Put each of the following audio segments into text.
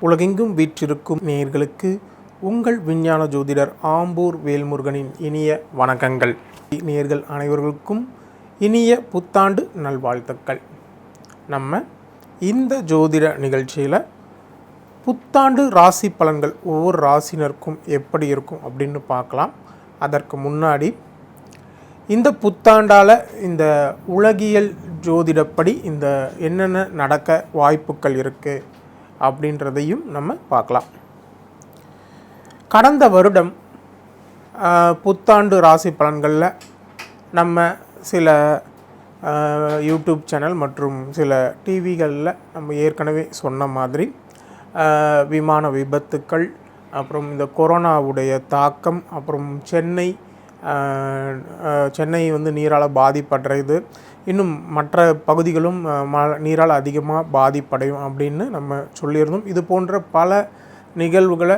உலகெங்கும் வீற்றிருக்கும் நேயர்களுக்கு உங்கள் விஞ்ஞான ஜோதிடர் ஆம்பூர் வேல்முருகனின் இனிய வணக்கங்கள். நேயர்கள் அனைவர்களுக்கும் இனிய புத்தாண்டு நல்வாழ்த்துக்கள். நம்ம இந்த ஜோதிட நிகழ்ச்சியில் புத்தாண்டு ராசி பலன்கள் ஒவ்வொரு ராசினருக்கும் எப்படி இருக்கும் அப்படின்னு பார்க்கலாம். அதற்கு முன்னாடி இந்த புத்தாண்டால் இந்த உலகியல் ஜோதிடப்படி இந்த என்னென்ன நடக்க வாய்ப்புகள் இருக்குது அப்படின்றதையும் நம்ம பார்க்கலாம். கடந்த வருடம் புத்தாண்டு ராசி பலன்களில் நம்ம சில யூடியூப் சேனல் மற்றும் சில டிவிகளில் நம்ம ஏற்கனவே சொன்ன மாதிரி விமான விபத்துக்கள், அப்புறம் இந்த கொரோனாவுடைய தாக்கம், அப்புறம் சென்னை வந்து நீரால் பாதிப்படைகிறது, இன்னும் மற்ற பகுதிகளும் நீரால் அதிகமாக பாதிப்படையும் அப்படின்னு நம்ம சொல்லியிருந்தோம். இது போன்ற பல நிகழ்வுகளை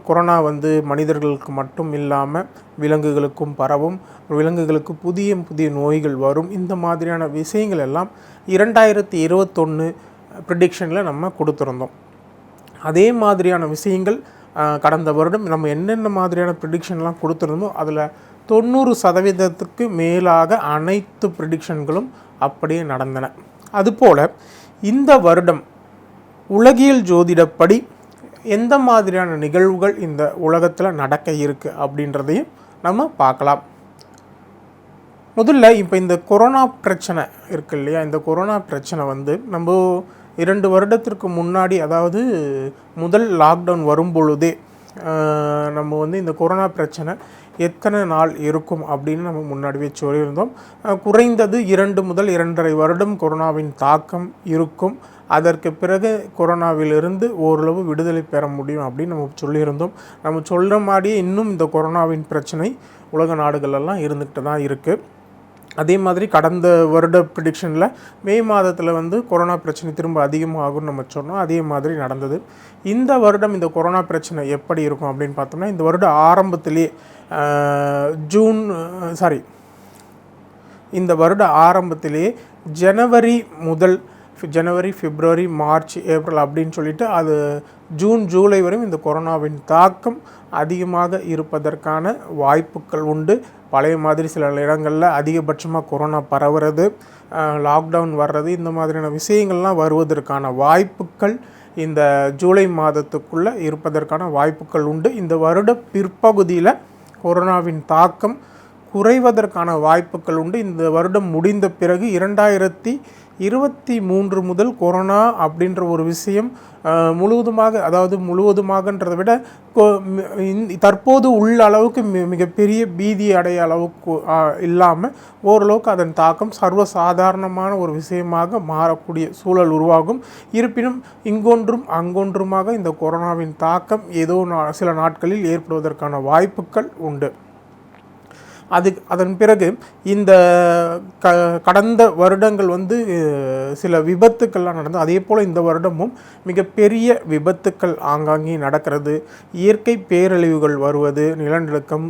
கொரோனா வந்து மனிதர்களுக்கு மட்டும் இல்லாமல் விலங்குகளுக்கும் பரவும், விலங்குகளுக்கு புதிய நோய்கள் வரும், இந்த மாதிரியான விஷயங்கள் எல்லாம் 2021 ப்ரிடிக்ஷனில் நம்ம கொடுத்துருந்தோம். அதே மாதிரியான விஷயங்கள் கடந்த வருடம் நம்ம என்னென்ன மாதிரியான ப்ரிடிக்ஷன்லாம் கொடுத்துருந்தோமோ அதில் 90% மேலாக அனைத்து ப்ரிடிக்ஷன்களும் அப்படியே நடந்தன. அதுபோல் இந்த வருடம் உலகியல் ஜோதிடப்படி எந்த மாதிரியான நிகழ்வுகள் இந்த உலகத்தில் நடக்க இருக்குது அப்படின்றதையும் நம்ம பார்க்கலாம். முதல்ல இப்போ இந்த கொரோனா பிரச்சனை இருக்குது இல்லையா, இந்த கொரோனா பிரச்சனை வந்து நம்ம 2 வருடத்திற்கு முன்னாடி, அதாவது முதல் லாக்டவுன் வரும் பொழுதே நம்ம வந்து இந்த கொரோனா பிரச்சனை எத்தனை நாள் இருக்கும் அப்படின்னு நம்ம முன்னாடியே சொல்லியிருந்தோம். குறைந்தது 2 முதல் 2.5 வருடம் கொரோனாவின் தாக்கம் இருக்கும். அதற்கு பிறகு கொரோனாவிலிருந்து ஓரளவு விடுதலை பெற முடியும் அப்படின்னு நம்ம சொல்லியிருந்தோம். நம்ம சொல்கிற மாதிரியே இன்னும் இந்த கொரோனாவின் பிரச்சனை உலக நாடுகளெல்லாம் இருந்துகிட்டு தான் இருக்குது. அதே மாதிரி கடந்த வருட ப்ரிடிக்ஷனில் மே மாதத்தில் வந்து கொரோனா பிரச்சனை திரும்ப அதிகமாகும்னு நம்ம சொன்னோம். அதே மாதிரி நடந்தது. இந்த வருடம் இந்த கொரோனா பிரச்சனை எப்படி இருக்கும் அப்படின்னு பார்த்தோம்னா, இந்த வருட ஆரம்பத்திலே இந்த வருட ஆரம்பத்திலே ஜனவரி, பிப்ரவரி, மார்ச், ஏப்ரல் அப்படின்னு சொல்லிட்டு அது ஜூன், ஜூலை வரையும் இந்த கொரோனாவின் தாக்கம் அதிகமாக இருப்பதற்கான வாய்ப்புகள் உண்டு. பழைய மாதிரி சில இடங்களில் அதிகபட்சமாக கொரோனா பரவுறது, லாக்டவுன் வர்றது, இந்த மாதிரியான விஷயங்கள்லாம் வருவதற்கான வாய்ப்புகள் இந்த ஜூலை மாதத்துக்குள்ளே இருப்பதற்கான வாய்ப்புகள் உண்டு. இந்த வருட பிற்பகுதியில் கொரோனாவின் தாக்கம் குறைவதற்கான வாய்ப்புகள் உண்டு. இந்த வருடம் முடிந்த பிறகு 2023 முதல் கொரோனா அப்படின்ற ஒரு விஷயம் முழுவதுமாகன்றதை விட தற்போது உள்ள அளவுக்கு மிகப்பெரிய பீதி அடைய அளவுக்கு இல்லாமல் ஓரளவுக்கு அதன் தாக்கம் சர்வசாதாரணமான ஒரு விஷயமாக மாறக்கூடிய சூழல் உருவாகும். இருப்பினும் இங்கொன்றும் அங்கொன்றுமாக இந்த கொரோனாவின் தாக்கம் ஏதோ சில நாட்களில் ஏற்படுவதற்கான வாய்ப்புகள் உண்டு. அதன் பிறகு இந்த கடந்த வருடங்கள் வந்து சில விபத்துக்கள்லாம் நடந்தது. அதே போல் இந்த வருடமும் மிகப்பெரிய விபத்துக்கள் ஆங்காங்கே நடக்கிறது. இயற்கை பேரழிவுகள் வருவது, நிலநடுக்கம்,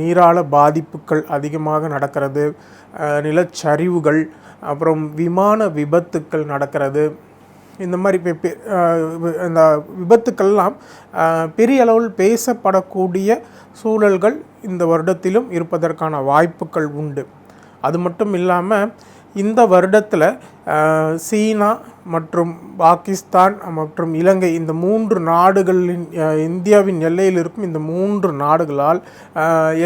நீரால பாதிப்புகள் அதிகமாக நடக்கிறது, நிலச்சரிவுகள், அப்புறம் விமான விபத்துக்கள் நடக்கிறது. இந்த மாதிரி இந்த விபத்துக்கள்லாம் பெரிய அளவில் பேசப்படக்கூடிய சூழல்கள் இந்த வருடத்திலும் இருப்பதற்கான வாய்ப்புகள் உண்டு. அது மட்டும் இல்லாமல் இந்த வருடத்தில் சீனா மற்றும் பாகிஸ்தான் மற்றும் இலங்கை, இந்த 3 நாடுகளின் இந்தியாவின் எல்லையில் இருக்கும் இந்த 3 நாடுகளால்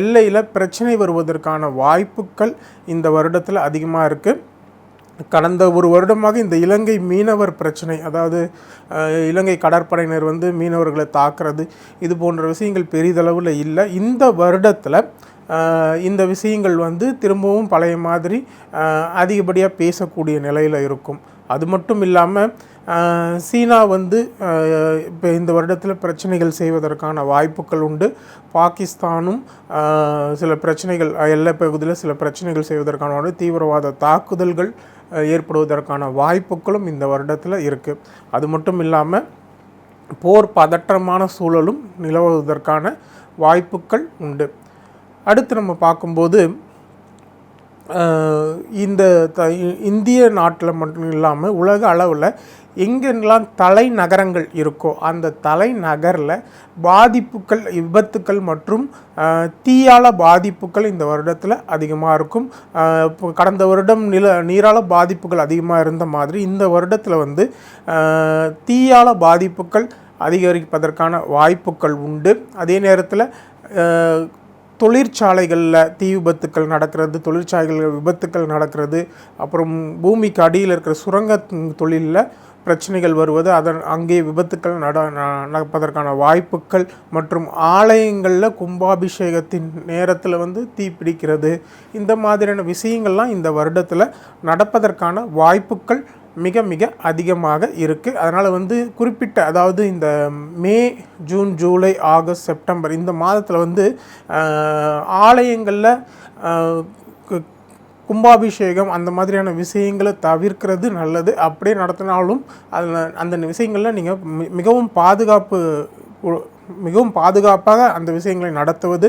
எல்லையில் பிரச்சனை வருவதற்கான வாய்ப்புகள் இந்த வருடத்தில் அதிகமாக இருக்குது. கடந்த ஒரு வருடமாக இந்த இலங்கை மீனவர் பிரச்சனை, அதாவது இலங்கை கடற்படையினர் வந்து மீனவர்களை தாக்குறது, இது போன்ற விஷயங்கள் பெரிதளவில் இல்லை. இந்த வருடத்தில் இந்த விஷயங்கள் வந்து திரும்பவும் பழைய மாதிரி அதிகப்படியாக பேசக்கூடிய நிலையில் இருக்கும். அது மட்டும் இல்லாமல் சீனா வந்து இப்போ இந்த வருடத்தில் பிரச்சனைகள் செய்வதற்கான வாய்ப்புகள் உண்டு. பாகிஸ்தானும் சில பிரச்சனைகள், எல்லை பகுதியில் சில பிரச்சனைகள் செய்வதற்கான தீவிரவாத தாக்குதல்கள் ஏற்படுவதற்கான வாய்ப்புகளும் இந்த வருடத்தில் இருக்குது. அது மட்டும் இல்லாமல் போர் பதற்றமான சூழலும் நிலவுவதற்கான வாய்ப்புகள் உண்டு. அடுத்து நம்ம பார்க்கும்போது இந்த இந்திய நாட்டில் மட்டும் இல்லாமல் உலக அளவில் எங்கெல்லாம் தலைநகரங்கள் இருக்கோ அந்த தலைநகரில் பாதிப்புகள், விபத்துக்கள் மற்றும் தீயால பாதிப்புகள் இந்த வருடத்தில் அதிகமாக இருக்கும். இப்போ கடந்த வருடம் நீரால பாதிப்புகள் அதிகமாக இருந்த மாதிரி இந்த வருடத்தில் வந்து தீயால பாதிப்புகள் அதிகரிப்பதற்கான வாய்ப்புகள் உண்டு. அதே நேரத்தில் தொழிற்சாலைகளில் தீ விபத்துக்கள் நடக்கிறது, தொழிற்சாலைகளில் விபத்துக்கள் நடக்கிறது, அப்புறம் பூமிக்கு அடியில் இருக்கிற சுரங்க தொழிலில் பிரச்சனைகள் வருவது, அங்கே விபத்துக்கள் நடப்பதற்கான வாய்ப்புகள் மற்றும் ஆலயங்களில் கும்பாபிஷேகத்தின் நேரத்தில் வந்து தீப்பிடிக்கிறது, இந்த மாதிரியான விஷயங்கள்லாம் இந்த வருடத்தில் நடப்பதற்கான வாய்ப்புகள் மிக மிக அதிகமாக இருக்குது. அதனால் வந்து குறிப்பிட்ட, அதாவது இந்த மே, ஜூன், ஜூலை, ஆகஸ்ட், செப்டம்பர் இந்த மாதத்தில் வந்து ஆலயங்களில் கும்பாபிஷேகம் அந்த மாதிரியான விஷயங்களை தவிர்க்கிறது நல்லது. அப்படியே நடத்தினாலும் அதில் அந்த விஷயங்களில் நீங்கள் மிகவும் பாதுகாப்பாக அந்த விஷயங்களை நடத்துவது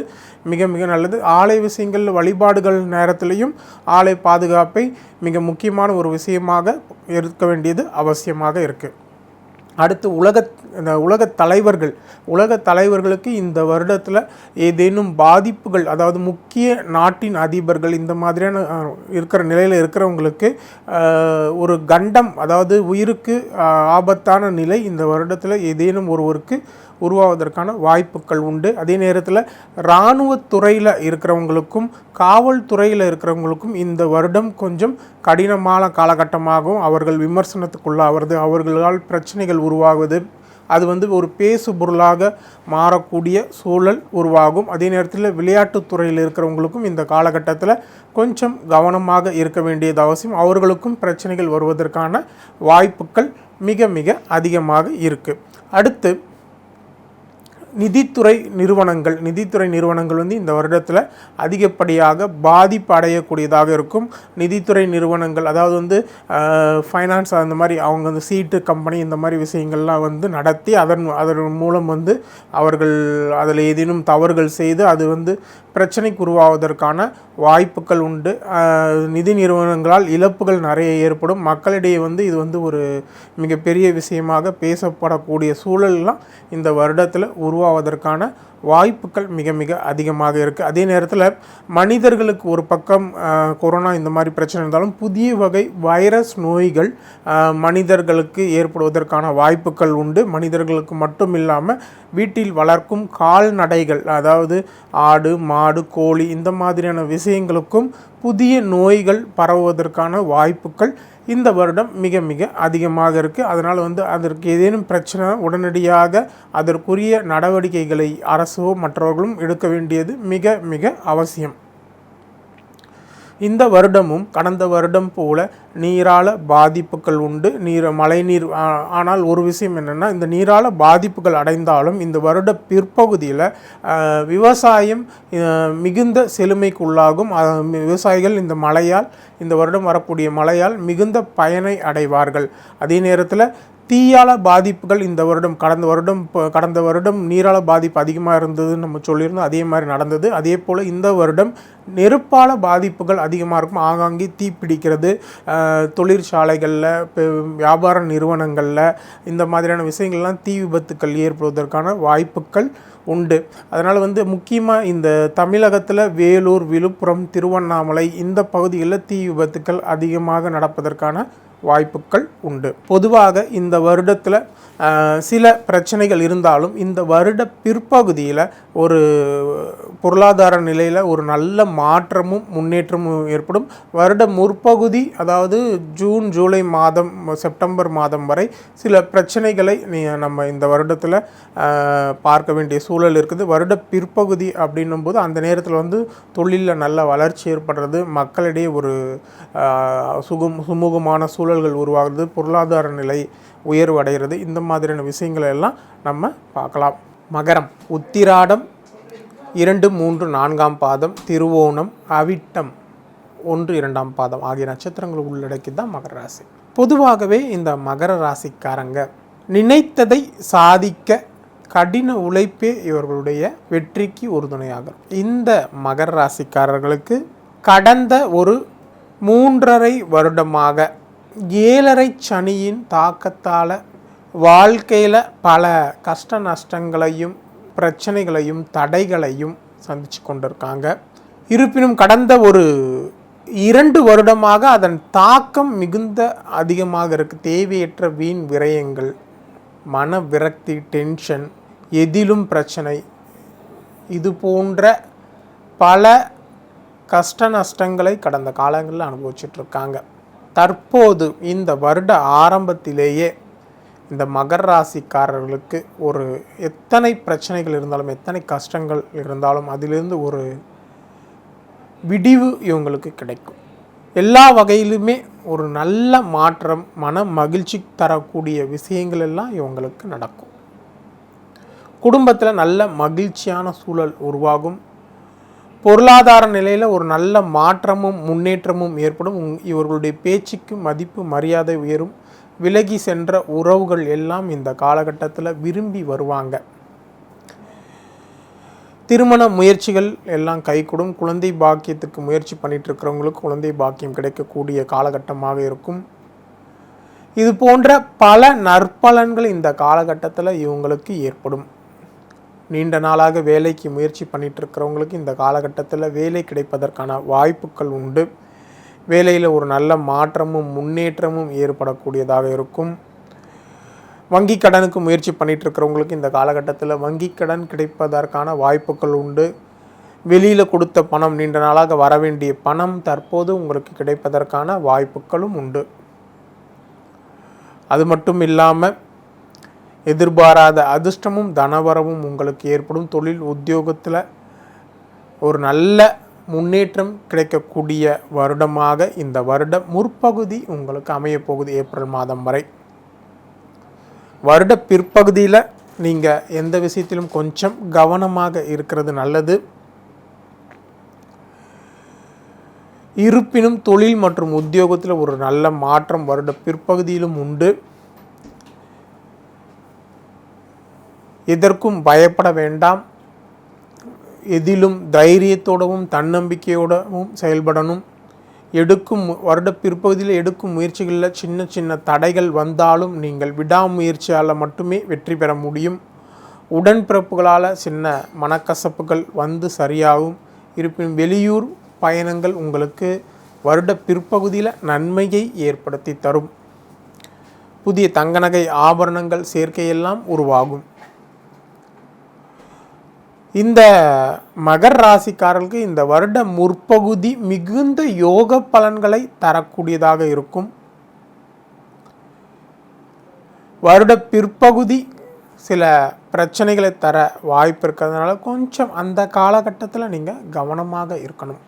மிக மிக நல்லது. ஆலய விஷயங்கள், வழிபாடுகள் நேரத்திலையும் ஆலய பாதுகாப்பை மிக முக்கியமான ஒரு விஷயமாக இருக்க வேண்டியது அவசியமாக இருக்குது. அடுத்து உலக தலைவர்களுக்கு இந்த வருடத்தில் ஏதேனும் பாதிப்புகள், அதாவது முக்கிய நாட்டின் அதிபர்கள் இந்த மாதிரியான இருக்கிற நிலையில் இருக்கிறவங்களுக்கு ஒரு கண்டம், அதாவது உயிருக்கு ஆபத்தான நிலை இந்த வருடத்தில் ஏதேனும் ஒருவருக்கு உருவாவதற்கான வாய்ப்புகள் உண்டு. அதே நேரத்தில் இராணுவத்துறையில் இருக்கிறவங்களுக்கும் காவல்துறையில் இருக்கிறவங்களுக்கும் இந்த வருடம் கொஞ்சம் கடினமான காலகட்டமாகவும், அவர்கள் விமர்சனத்துக்குள்ளாவது, அவர்களால் பிரச்சனைகள் உருவாகுவது, அது வந்து ஒரு பேசு பொருளாக மாறக்கூடிய சூழல் உருவாகும். அதே நேரத்தில் விளையாட்டுத்துறையில் இருக்கிறவங்களுக்கும் இந்த காலகட்டத்தில் கொஞ்சம் கவனமாக இருக்க வேண்டியது அவசியம். அவர்களுக்கும் பிரச்சனைகள் வருவதற்கான வாய்ப்புகள் மிக மிக அதிகமாக இருக்குது. அடுத்து நிதித்துறை நிறுவனங்கள் வந்து இந்த வருடத்தில் அதிகப்படியாக பாதிப்பு அடையக்கூடியதாக இருக்கும். நிதித்துறை நிறுவனங்கள், அதாவது வந்து ஃபைனான்ஸ் அந்த மாதிரி அவங்க வந்து சீட்டு கம்பெனி இந்த மாதிரி விஷயங்கள்லாம் வந்து நடத்தி அதன் மூலம் வந்து அவர்கள் அதில் ஏதேனும் தவறுகள் செய்து அது வந்து பிரச்சனைக்கு உருவாவதற்கான வாய்ப்புகள் உண்டு. நிதி நிறுவனங்களால் இழப்புகள் நிறைய ஏற்படும். மக்களிடையே வந்து இது வந்து ஒரு மிகப்பெரிய விஷயமாக பேசப்படக்கூடிய சூழல்லாம் இந்த வருடத்தில் உருவாவதற்கான வாய்ப்புகள் மிக மிக அதிகமாக இருக்குது. அதே நேரத்தில் மனிதர்களுக்கு ஒரு பக்கம் கொரோனா இந்த மாதிரி பிரச்சனை இருந்தாலும் புதிய வகை வைரஸ் நோய்கள் மனிதர்களுக்கு ஏற்படுவதற்கான வாய்ப்புகள் உண்டு. மனிதர்களுக்கு மட்டும் இல்லாமல் வீட்டில் வளர்க்கும் கால்நடைகள், அதாவது ஆடு, மாடு, கோழி இந்த மாதிரியான விஷயங்களுக்கும் புதிய நோய்கள் பரவுவதற்கான வாய்ப்புகள் இந்த வருடம் மிக மிக அதிகமாக இருக்குது. அதனால் வந்து அதற்கு ஏதேனும் பிரச்சனை உடனடியாக அதற்குரிய நடவடிக்கைகளை அரசோ மற்றவர்களும் எடுக்க வேண்டியது மிக மிக அவசியம். இந்த வருடமும் கடந்த வருடம் போல நீரால பாதிப்புகள் உண்டு. மழைநீர். ஆனால் ஒரு விஷயம் என்னென்னா, இந்த நீரால பாதிப்புகள் அடைந்தாலும் இந்த வருட பிற்பகுதியில் விவசாயம் மிகுந்த செழுமைக்குள்ளாகும். விவசாயிகள் இந்த வருடம் வரக்கூடிய மழையால் மிகுந்த பயனை அடைவார்கள். அதே நேரத்தில் தீயால பாதிப்புகள் இந்த வருடம் கடந்த வருடம் நீரால பாதிப்பு அதிகமாக இருந்ததுன்னு நம்ம சொல்லியிருந்தோம். அதே மாதிரி நடந்தது. அதே போல் இந்த வருடம் நெருப்பால பாதிப்புகள் அதிகமாக இருக்கும். ஆங்காங்கே தீப்பிடிக்கிறது, தொழிற்சாலைகளில், வியாபார நிறுவனங்களில் இந்த மாதிரியான விஷயங்கள்லாம் தீ விபத்துக்கள் ஏற்படுவதற்கான வாய்ப்புகள் உண்டு. அதனால் வந்து முக்கியமாக இந்த தமிழகத்தில் வேலூர், விழுப்புரம், திருவண்ணாமலை இந்த பகுதிகளில் தீ விபத்துக்கள் அதிகமாக நடப்பதற்கான வாய்ப்புகள் உண்டு. பொதுவாக இந்த வருடத்தில் சில பிரச்சனைகள் இருந்தாலும் இந்த வருட பிற்பகுதியில் ஒரு பொருளாதார நிலையில் ஒரு நல்ல மாற்றமும் முன்னேற்றமும் ஏற்படும். வருட முற்பகுதி, அதாவது ஜூன், ஜூலை மாதம், செப்டம்பர் மாதம் வரை சில பிரச்சனைகளை நம்ம இந்த வருடத்தில் பார்க்க வேண்டிய சூழல் இருக்குது. வருட பிற்பகுதி அப்படின்னும் போது அந்த நேரத்தில் வந்து தொழிலில் நல்ல வளர்ச்சி ஏற்படுறது, மக்களிடையே ஒரு சுமூகமான சூழல்கள் உருவாகிறது, பொருளாதார நிலை உயர்வு அடைகிறது, இந்த மாதிரியான விஷயங்களை எல்லாம் நம்ம பார்க்கலாம். மகரம், உத்திராடம் 2, 3, 4ஆம் பாதம், திருவோணம், அவிட்டம் 1, 2ஆம் பாதம் ஆகிய நட்சத்திரங்கள் உள்ளடக்கி தான் மகர ராசி. பொதுவாகவே இந்த மகர ராசிக்காரங்க நினைத்ததை சாதிக்க கடின உழைப்பே இவர்களுடைய வெற்றிக்கு உறுதுணையாகும். இந்த மகர ராசிக்காரர்களுக்கு கடந்த ஒரு 3.5 வருடமாக 7.5 சனியின் தாக்கத்தால் வாழ்க்கையில் பல கஷ்ட நஷ்டங்களையும் பிரச்சனைகளையும் தடைகளையும் சந்தித்து கொண்டிருக்காங்க. இருப்பினும் கடந்த ஒரு 2 வருடமாக அதன் தாக்கம் மிகுந்த அதிகமாக இருக்குது. தேவையற்ற வீண் விரயங்கள், மன விரக்தி, டென்ஷன், எதிலும் பிரச்சனை, இது போன்ற பல கஷ்ட நஷ்டங்களை கடந்த காலங்களில் அனுபவிச்சிட்ருக்காங்க. தற்போது இந்த வருட ஆரம்பத்திலேயே இந்த மகர ராசிக்காரர்களுக்கு ஒரு எத்தனை பிரச்சனைகள் இருந்தாலும், எத்தனை கஷ்டங்கள் இருந்தாலும் அதிலிருந்து ஒரு விடிவு இவங்களுக்கு கிடைக்கும். எல்லா வகையிலுமே ஒரு நல்ல மாற்றம், மன மகிழ்ச்சி தரக்கூடிய விஷயங்கள் எல்லாம் இவங்களுக்கு நடக்கும். குடும்பத்தில் நல்ல மகிழ்ச்சியான சூழல் உருவாகும். பொருளாதார நிலையில் ஒரு நல்ல மாற்றமும் முன்னேற்றமும் ஏற்படும். இவர்களுடைய பேச்சுக்கு மதிப்பு மரியாதை உயரும். விலகி சென்ற உறவுகள் எல்லாம் இந்த காலகட்டத்தில் விரும்பி வருவாங்க. திருமண முயற்சிகள் எல்லாம் கைகூடும். குழந்தை பாக்கியத்துக்கு முயற்சி பண்ணிட்டு இருக்கிறவங்களுக்கு குழந்தை பாக்கியம் கிடைக்கக்கூடிய காலகட்டமாக இருக்கும். இது போன்ற பல நற்பலன்கள் இந்த காலகட்டத்தில் இவங்களுக்கு ஏற்படும். நீண்ட நாளாக வேலைக்கு முயற்சி பண்ணிட்டு இருக்கிறவங்களுக்கு இந்த காலகட்டத்தில் வேலை கிடைப்பதற்கான வாய்ப்புகள் உண்டு. வேலையில் ஒரு நல்ல மாற்றமும் முன்னேற்றமும் ஏற்படக்கூடியதாக இருக்கும். வங்கி கடனுக்கு முயற்சி பண்ணிட்டு இருக்கிறவங்களுக்கு இந்த காலகட்டத்தில் வங்கி கடன் கிடைப்பதற்கான வாய்ப்புகள் உண்டு. வெளியில் கொடுத்த பணம், நீண்ட நாளாக வர வேண்டிய பணம் தற்போது உங்களுக்கு கிடைப்பதற்கான வாய்ப்புகளும் உண்டு. அது மட்டும் இல்லாமல் எதிர்பாராத அதிர்ஷ்டமும் தனவரவும் உங்களுக்கு ஏற்படும். தொழில் உத்தியோகத்தில் ஒரு நல்ல முன்னேற்றம் கிடைக்கக்கூடிய வருடமாக இந்த வருட முற்பகுதி உங்களுக்கு அமையப்போகுது. ஏப்ரல் மாதம் வரை. வருட பிற்பகுதியில் நீங்கள் எந்த விஷயத்திலும் கொஞ்சம் கவனமாக இருக்கிறது நல்லது. இருப்பினும் தொழில் மற்றும் உத்தியோகத்தில் ஒரு நல்ல மாற்றம் வருட பிற்பகுதியிலும் உண்டு. எதற்கும் பயப்பட வேண்டாம். எதிலும் தைரியத்தோடவும் தன்னம்பிக்கையோடவும் செயல்படணும். வருட பிற்பகுதியில் எடுக்கும் முயற்சிகளில் சின்ன சின்ன தடைகள் வந்தாலும் நீங்கள் விடாமுயற்சியால் மட்டுமே வெற்றி பெற முடியும். உடன்பிறப்புகளால் சின்ன மனக்கசப்புகள் வந்து சரியாகும். இருப்பினும் வெளியூர் பயணங்கள் உங்களுக்கு வருட பிற்பகுதியில் நன்மையை ஏற்படுத்தி தரும். புதிய தங்க நகை ஆபரணங்கள் சேர்க்கையெல்லாம் உருவாகும். இந்த மகர ராசிக்காரர்களுக்கு இந்த வருட முற்பகுதி மிகுந்த யோக பலன்களை தரக்கூடியதாக இருக்கும். வருட பிற்பகுதி சில பிரச்சனைகளை தர வாய்ப்பு இருக்கிறதுனால கொஞ்சம் அந்த காலகட்டத்தில் நீங்கள் கவனமாக இருக்கணும்.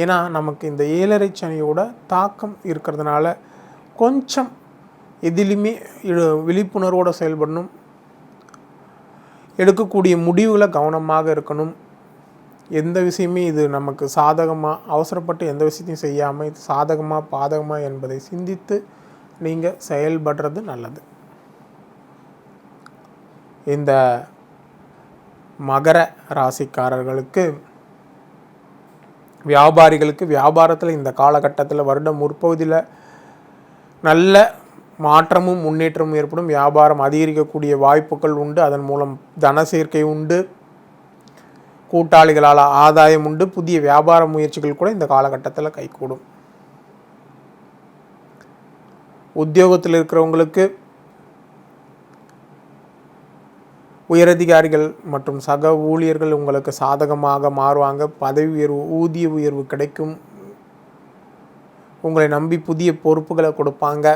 ஏன்னா நமக்கு இந்த 7.5 சனியோட தாக்கம் இருக்கிறதுனால கொஞ்சம் எதிலுமே விழிப்புணர்வோடு செயல்படணும். எடுக்கக்கூடிய முடிவுகளை கவனமாக இருக்கணும். எந்த விஷயமே இது நமக்கு சாதகமாக அவசரப்பட்டு எந்த விஷயத்தையும் செய்யாமல் இது சாதகமாக பாதகமாக என்பதை சிந்தித்து நீங்கள் செயல்படுறது நல்லது. இந்த மகர ராசிக்காரர்களுக்கு வியாபாரிகளுக்கு வியாபாரத்தில் இந்த காலகட்டத்தில் வருடம் முற்பகுதியில் நல்ல மாற்றமும் முன்னேற்றமும் ஏற்படும். வியாபாரம் அதிகரிக்கக்கூடிய வாய்ப்புகள் உண்டு. அதன் மூலம் தன சேர்க்கை உண்டு. கூட்டாளிகளால் ஆதாயம் உண்டு. புதிய வியாபார முயற்சிகள் கூட இந்த காலகட்டத்தில் கைகூடும். உத்தியோகத்தில் இருக்கிறவங்களுக்கு உயரதிகாரிகள் மற்றும் சக ஊழியர்கள் உங்களுக்கு சாதகமாக மாறுவாங்க. பதவி உயர்வு, ஊதிய உயர்வு கிடைக்கும். உங்களை நம்பி புதிய பொறுப்புகளை கொடுப்பாங்க.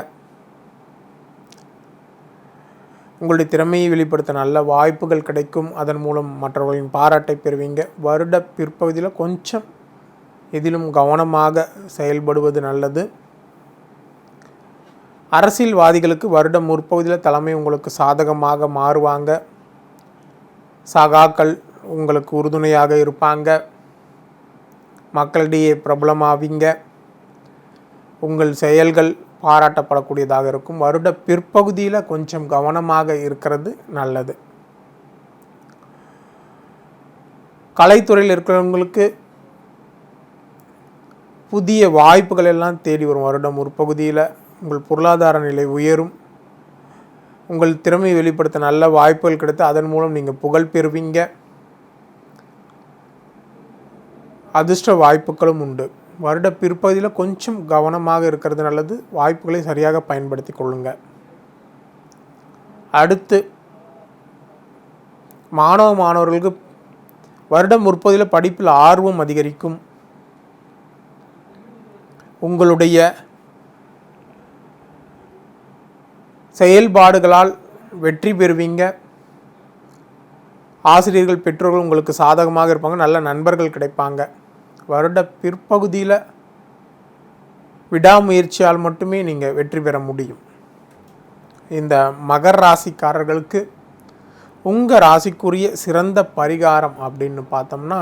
உங்களுடைய திறமையை வெளிப்படுத்த நல்ல வாய்ப்புகள் கிடைக்கும். அதன் மூலம் மற்றவர்களின் பாராட்டை பெறுவீங்க. வருட பிற்பகுதியில் கொஞ்சம் இதிலும் கவனமாக செயல்படுவது நல்லது. அரசியல்வாதிகளுக்கு வருட முற்பகுதியில் தலைமை உங்களுக்கு சாதகமாக மாறுவாங்க. சகாக்கள் உங்களுக்கு உறுதுணையாக இருப்பாங்க. மக்களிடையே பிரபலமாவீங்க. உங்கள் செயல்கள் பாராட்டப்படக்கூடியதாக இருக்கும். வருட பிற்பகுதியில் கொஞ்சம் கவனமாக இருக்கிறது நல்லது. கலைத்துறையில் இருக்கிறவங்களுக்கு புதிய வாய்ப்புகள் எல்லாம் தேடி வரும். வருடம் ஒரு பகுதியில் உங்கள் பொருளாதார நிலை உயரும். உங்கள் திறமையை வெளிப்படுத்த நல்ல வாய்ப்புகள் கிடைத்து அதன் மூலம் நீங்கள் புகழ் பெறுவீங்க. அதிர்ஷ்ட வாய்ப்புகளும் உண்டு. வருட பிற்பகுதியில் கொஞ்சம் கவனமாக இருக்கிறது நல்லது. வாய்ப்புகளை சரியாக பயன்படுத்தி கொள்ளுங்க. அடுத்து மாணவர்களுக்கு வருடம் முற்பகுதியில் படிப்பில் ஆர்வம் அதிகரிக்கும். உங்களுடைய செயல்பாடுகளால் வெற்றி பெறுவீங்க. ஆசிரியர்கள் பெற்றோர்கள் உங்களுக்கு சாதகமாக இருப்பாங்க. நல்ல நண்பர்கள் கிடைப்பாங்க. வருட பிற்பகுதியில் விடாமுயற்சியால் மட்டுமே நீங்கள் வெற்றி பெற முடியும். இந்த மகர ராசிக்காரர்களுக்கு உங்கள் ராசிக்குரிய சிறந்த பரிகாரம் அப்படின்னு பார்த்தோம்னா,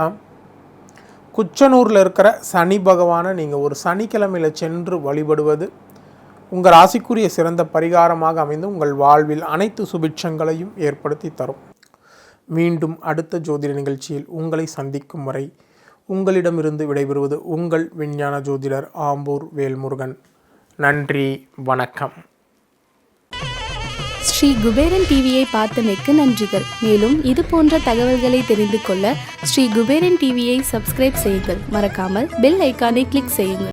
குச்சனூரில் இருக்கிற சனி பகவானை நீங்கள் ஒரு சனிக்கிழமையில் சென்று வழிபடுவது உங்கள் ராசிக்குரிய சிறந்த பரிகாரமாக அமைந்து உங்கள் வாழ்வில் அனைத்து சுபிட்சங்களையும் ஏற்படுத்தி தரும். மீண்டும் அடுத்த ஜோதிட நிகழ்ச்சியில் உங்களை சந்திக்கும் வரை உங்களிடமிருந்து விடைபெறுவது உங்கள் விஞ்ஞான ஜோதிடர் ஆம்பூர் வேல்முருகன். நன்றி, வணக்கம். ஸ்ரீ குபேரன் டிவியை பார்த்தமைக்கு நன்றிகள். மேலும் இது போன்ற தகவல்களை தெரிந்து கொள்ள ஸ்ரீ குபேரன் டிவியை சப்ஸ்கிரைப் செய்யுங்கள். மறக்காமல் பெல் ஐக்கானை கிளிக் செய்யுங்கள்.